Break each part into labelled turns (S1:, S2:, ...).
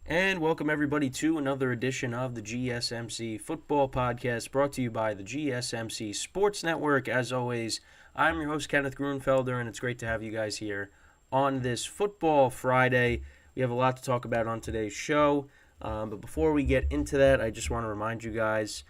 S1: And welcome everybody to another edition of the GSMC Football Podcast brought to you by the GSMC Sports Network. As always, I'm your host Kenneth Grunfelder, and it's great to have you guys here on this Football Friday. We have a lot to talk about on today's show, but before we get into that, I just want to remind you guys,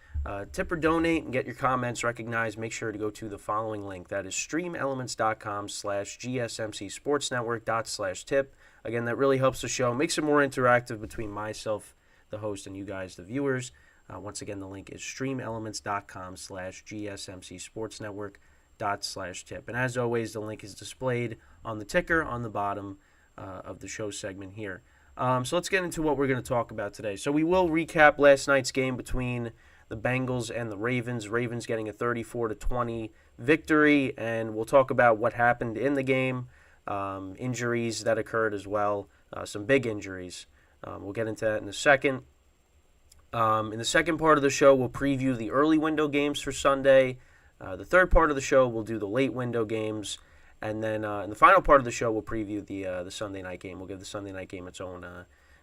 S1: tip or donate and get your comments recognized. Make sure to go to the following link. That is streamelements.com/gsmcsportsnetwork./tip. Again, that really helps the show, makes it more interactive between myself, the host, and you guys, the viewers. Once again, the link is streamelements.com/gsmcsportsnetwork./tip. And as always, the link is displayed on the ticker on the bottom of the show segment here. So let's get into what we're going to talk about today. So we will recap last night's game between the Bengals and the Ravens. Ravens getting a 34-20 victory, and we'll talk about what happened in the game. Injuries that occurred as well, some big injuries. We'll get into that in a second. In the second part of the show, we'll preview the early window games for Sunday. The third part of the show, we'll do the late window games. And then in the final part of the show, we'll preview the Sunday night game. We'll give the Sunday night game its own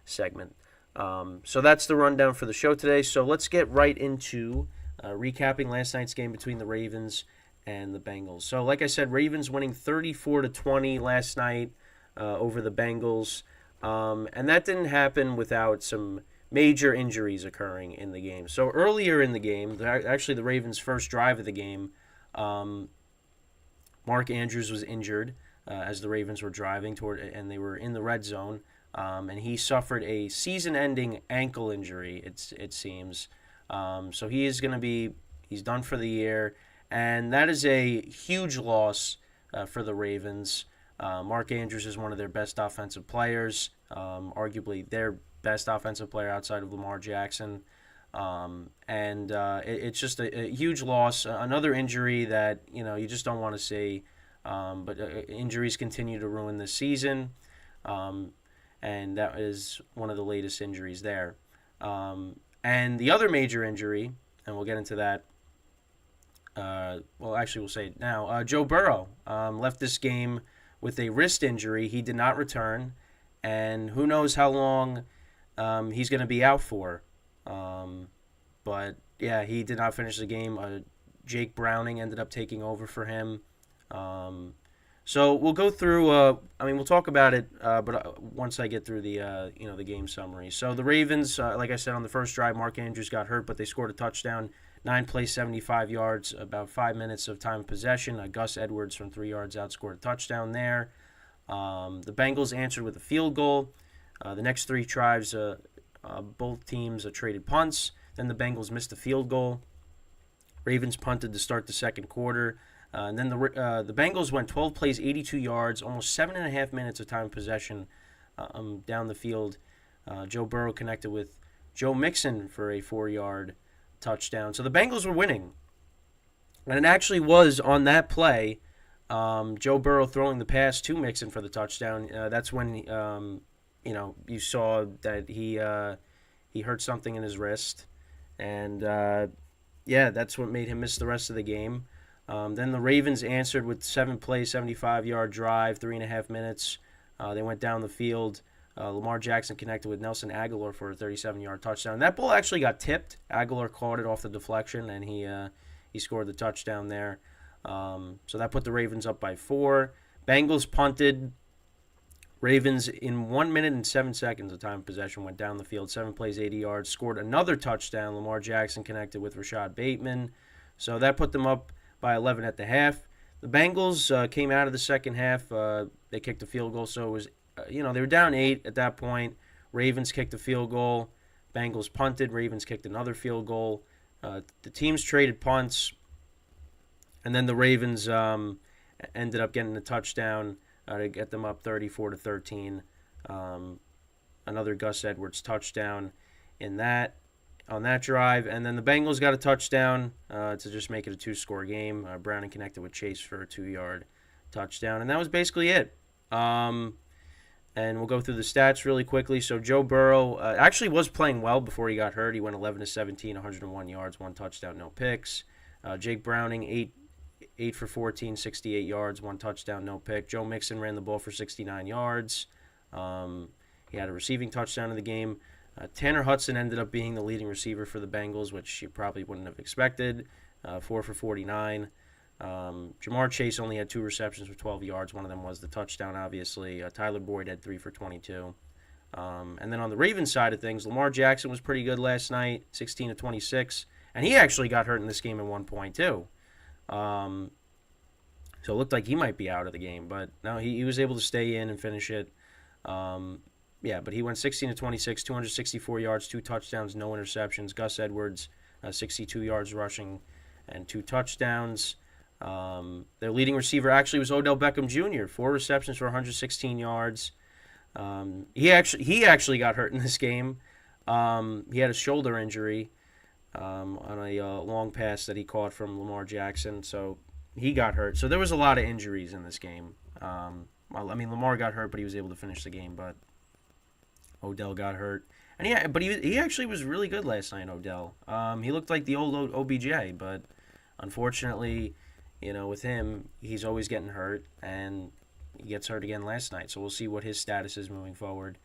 S1: segment. So that's the rundown for the show today. So let's get right into recapping last night's game between the Ravens and the Bengals. So like I said, Ravens winning 34-20 last night over the Bengals. And that didn't happen without some major injuries occurring in the game. So earlier in the game, actually the Ravens' first drive of the game, Mark Andrews was injured as the Ravens were driving toward, and they were in the red zone. And he suffered a season-ending ankle injury, it seems. So he's done for the year. And that is a huge loss for the Ravens. Mark Andrews is one of their best offensive players, arguably their best offensive player outside of Lamar Jackson. It's just a huge loss. Another injury that you just don't want to see. But injuries continue to ruin this season, and that is one of the latest injuries there. And the other major injury, and we'll get into that. We'll say it now. Joe Burrow left this game with a wrist injury. He did not return, and who knows how long he's going to be out for. But yeah, he did not finish the game. Jake Browning ended up taking over for him. So we'll go through. We'll talk about it, but once I get through the game summary. So the Ravens, like I said on the first drive, Mark Andrews got hurt, but they scored a touchdown. 9 plays, 75 yards, about 5 minutes of time of possession. Gus Edwards from 3 yards out scored a touchdown there. The Bengals answered with a field goal. The next 3 drives, both teams traded punts. Then the Bengals missed a field goal. Ravens punted to start the second quarter. And then the Bengals went 12 plays, 82 yards, almost 7.5 minutes of time of possession down the field. Joe Burrow connected with Joe Mixon for a 4-yard touchdown. So the Bengals were winning. And it actually was on that play, Joe Burrow throwing the pass to Mixon for the touchdown. That's when you saw that he hurt something in his wrist. And that's what made him miss the rest of the game. Then the Ravens answered with 7 plays, 75-yard drive, 3.5 minutes. They went down the field. Lamar Jackson connected with Nelson Aguilar for a 37-yard touchdown. That ball actually got tipped. Aguilar caught it off the deflection, and he scored the touchdown there. So that put the Ravens up by 4. Bengals punted. Ravens, in 1 minute and 7 seconds of time of possession, went down the field, 7 plays, 80 yards, scored another touchdown. Lamar Jackson connected with Rashad Bateman. So that put them up by 11 at the half. The Bengals came out of the second half. They kicked a field goal, so it was, they were down 8 at that point. Ravens kicked a field goal. Bengals punted. Ravens kicked another field goal. The teams traded punts, and then the Ravens ended up getting a touchdown to get them up 34-13. Another Gus Edwards touchdown on that drive, and then the Bengals got a touchdown to just make it a 2-score game. Browning connected with Chase for a 2-yard touchdown, and that was basically it. And we'll go through the stats really quickly. So Joe Burrow actually was playing well before he got hurt. He went 11-17, 101 yards, 1 touchdown, no picks. Jake Browning, 8 for 14, 68 yards, 1 touchdown, no pick. Joe Mixon ran the ball for 69 yards. He had a receiving touchdown in the game. Tanner Hudson ended up being the leading receiver for the Bengals, which you probably wouldn't have expected. 4 for 49. Jamar Chase only had 2 receptions for 12 yards. One of them was the touchdown, obviously. Tyler Boyd had 3 for 22. And then on the Ravens side of things, Lamar Jackson was pretty good last night, 16 to 26. And he actually got hurt in this game at one point, too. So it looked like he might be out of the game. But no, he was able to stay in and finish it. But he went 16 to 26, 264 yards, 2 touchdowns, no interceptions. Gus Edwards, 62 yards rushing and 2 touchdowns. Their leading receiver actually was Odell Beckham Jr., 4 receptions for 116 yards. He actually got hurt in this game. He had a shoulder injury on a long pass that he caught from Lamar Jackson, so he got hurt. So there was a lot of injuries in this game. Lamar got hurt, but he was able to finish the game. But Odell got hurt, and he actually was really good last night. Odell, he looked like the old OBJ, but unfortunately, with him, he's always getting hurt, and he gets hurt again last night. So we'll see what his status is moving forward.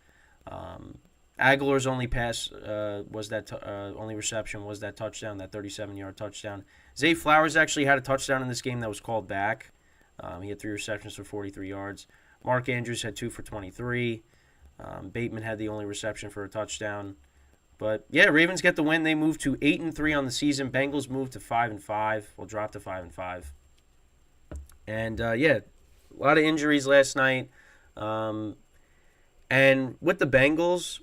S1: Aguilar's only pass only reception was that touchdown, that 37-yard touchdown. Zay Flowers actually had a touchdown in this game that was called back. He had 3 receptions for 43 yards. Mark Andrews had 2 for 23. Bateman had the only reception for a touchdown. But yeah, Ravens get the win. They move to 8-3 on the season. Bengals move to 5-5. We'll drop to 5-5. And a lot of injuries last night. And with the Bengals,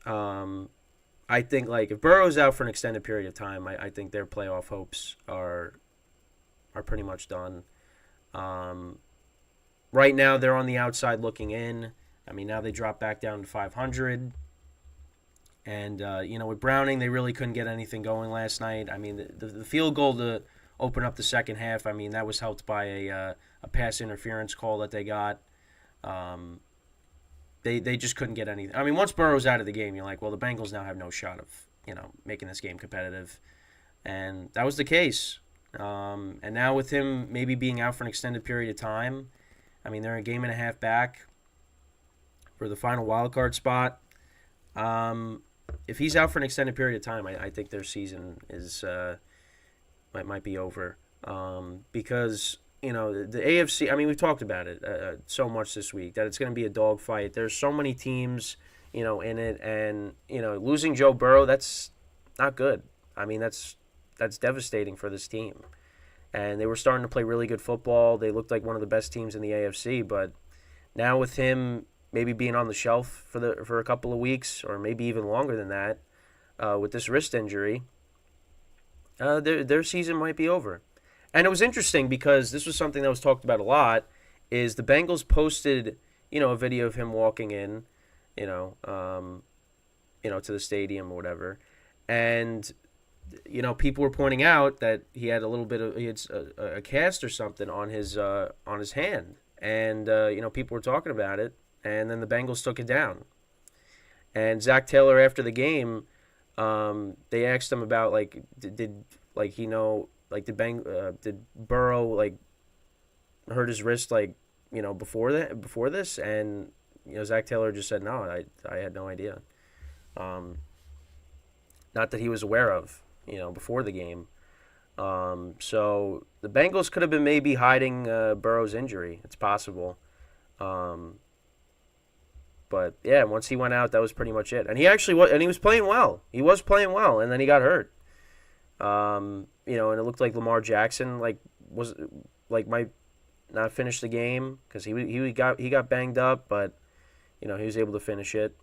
S1: I think if Burrow's out for an extended period of time, I think their playoff hopes are pretty much done. Right now, they're on the outside looking in. Now they drop back down to 500. And, with Browning, they really couldn't get anything going last night. The field goal to open up the second half, that was helped by a pass interference call that they got. They just couldn't get anything. Once Burrow's out of the game, you're like, well, the Bengals now have no shot of, making this game competitive. And that was the case. And now with him maybe being out for an extended period of time, they're a game and a half back for the final wild card spot. If he's out for an extended period of time, I think their season is might be over. Because the AFC. We've talked about it so much this week that it's going to be a dogfight. There's so many teams, in it, and losing Joe Burrow, that's not good. That's devastating for this team. And they were starting to play really good football. They looked like one of the best teams in the AFC, but now with him maybe being on the shelf for a couple of weeks, or maybe even longer than that, with this wrist injury, their season might be over. And it was interesting because this was something that was talked about a lot, is the Bengals posted, a video of him walking in, to the stadium or whatever. And, people were pointing out that he had a cast or something on his hand. And, people were talking about it. And then the Bengals took it down. And Zach Taylor, after the game, they asked him about, did Burrow hurt his wrist before this? And Zach Taylor just said no. I had no idea. Not that he was aware of before the game. So the Bengals could have been maybe hiding Burrow's injury. It's possible. But yeah, once he went out, that was pretty much it. And he actually was, and he was playing well. He was playing well, and then he got hurt. And it looked like Lamar Jackson might not finish the game because he got banged up, but he was able to finish it.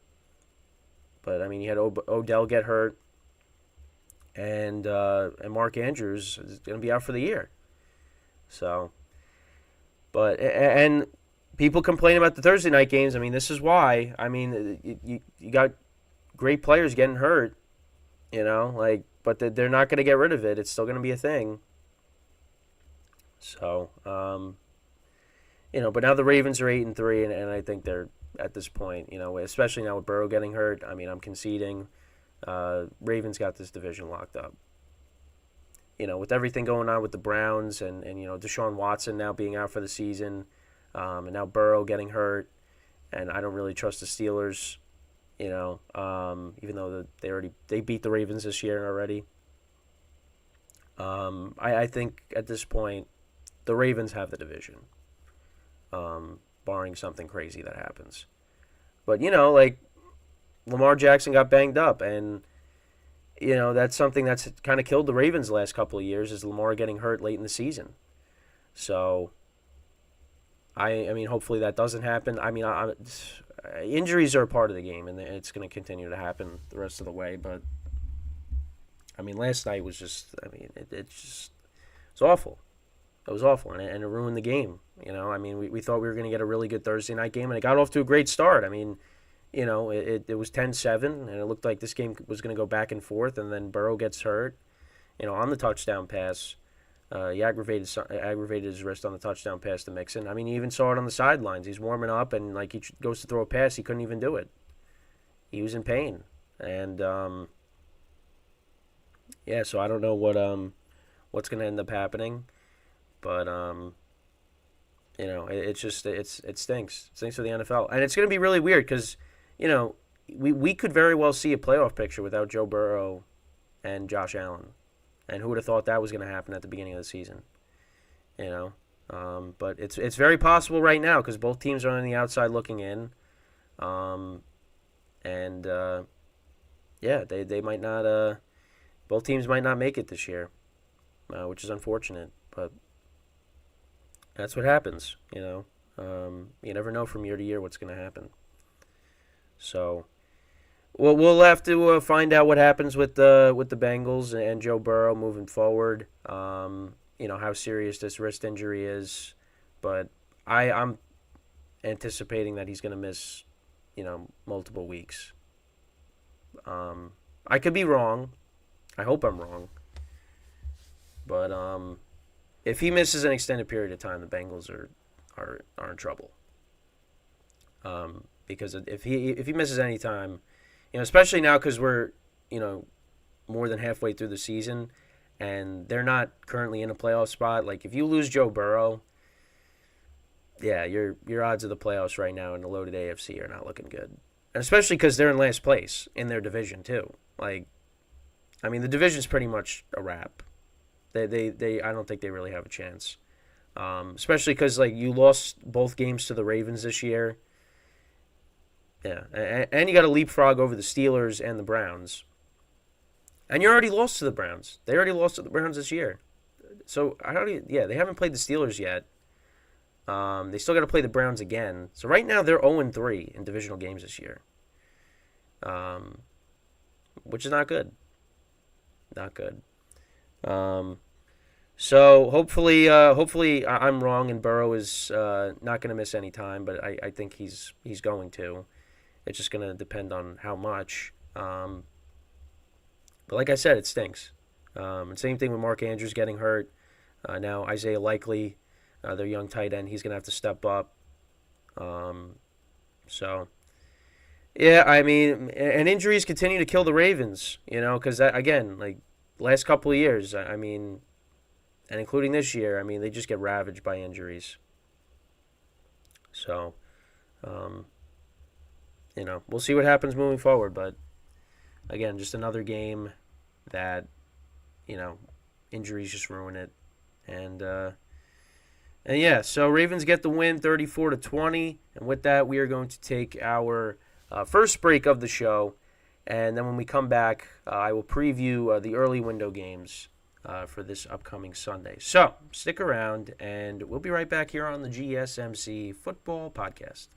S1: But he had Odell get hurt, and Mark Andrews is going to be out for the year. So, but and people complain about the Thursday night games. This is why. You got great players getting hurt, but they're not going to get rid of it. It's still going to be a thing. So, but now the Ravens are 8-3, and I think they're at this point, especially now with Burrow getting hurt. I'm conceding. Ravens got this division locked up. With everything going on with the Browns and Deshaun Watson now being out for the season, and now Burrow getting hurt, and I don't really trust the Steelers Even though they beat the Ravens this year already. I think at this point the Ravens have the division, barring something crazy that happens. But like Lamar Jackson got banged up, and that's something that's kind of killed the Ravens the last couple of years is Lamar getting hurt late in the season. So I mean, hopefully that doesn't happen. I mean, injuries are a part of the game, and it's going to continue to happen the rest of the way. But I mean, last night was just, I mean, it's awful. It was awful, and it ruined the game. I mean, we thought we were going to get a really good Thursday night game, and it got off to a great start. I mean, it was 10-7, and it looked like this game was going to go back and forth, and then Burrow gets hurt, on the touchdown pass. He aggravated his wrist on the touchdown pass to Mixon. I mean, you even saw it on the sidelines. He's warming up, and like he goes to throw a pass, he couldn't even do it. He was in pain, and yeah. So I don't know what's going to end up happening, but it stinks. It stinks for the NFL, and it's going to be really weird because we could very well see a playoff picture without Joe Burrow and Josh Allen. And who would have thought that was going to happen at the beginning of the season? But it's very possible right now because both teams are on the outside looking in, and they might not. Both teams might not make it this year, which is unfortunate. But that's what happens. You never know from year to year what's going to happen. So. Well, we'll have to find out what happens with the Bengals and Joe Burrow moving forward. How serious this wrist injury is, but I'm anticipating that he's going to miss, multiple weeks. I could be wrong. I hope I'm wrong. But if he misses an extended period of time, the Bengals are in trouble. Because if he misses any time. Especially now because we're, more than halfway through the season, and they're not currently in a playoff spot. Like, if you lose Joe Burrow, yeah, your odds of the playoffs right now in the loaded AFC are not looking good. And especially because they're in last place in their division, too. Like, I mean, the division's pretty much a wrap. They I don't think they really have a chance. Especially because, like, you lost both games to the Ravens this year. Yeah, and you got to leapfrog over the Steelers and the Browns. And you already lost to the Browns. They already lost to the Browns this year. So, they haven't played the Steelers yet. They still got to play the Browns again. So, right now, they're 0-3 in divisional games this year. Which is not good. Not good. So, hopefully I'm wrong and Burrow is not going to miss any time, but I think he's going to. It's just going to depend on how much. But like I said, it stinks. And same thing with Mark Andrews getting hurt. Now Isaiah Likely, their young tight end, he's going to have to step up. So, yeah, I mean, and injuries continue to kill the Ravens, because, again, like, last couple of years, I mean, and including this year, I mean, they just get ravaged by injuries. So, we'll see what happens moving forward. But, again, just another game that, injuries just ruin it. And yeah, so Ravens get the win 34-20. And with that, we are going to take our first break of the show. And then when we come back, I will preview the early window games for this upcoming Sunday. So stick around, and we'll be right back here on the GSMC Football Podcast.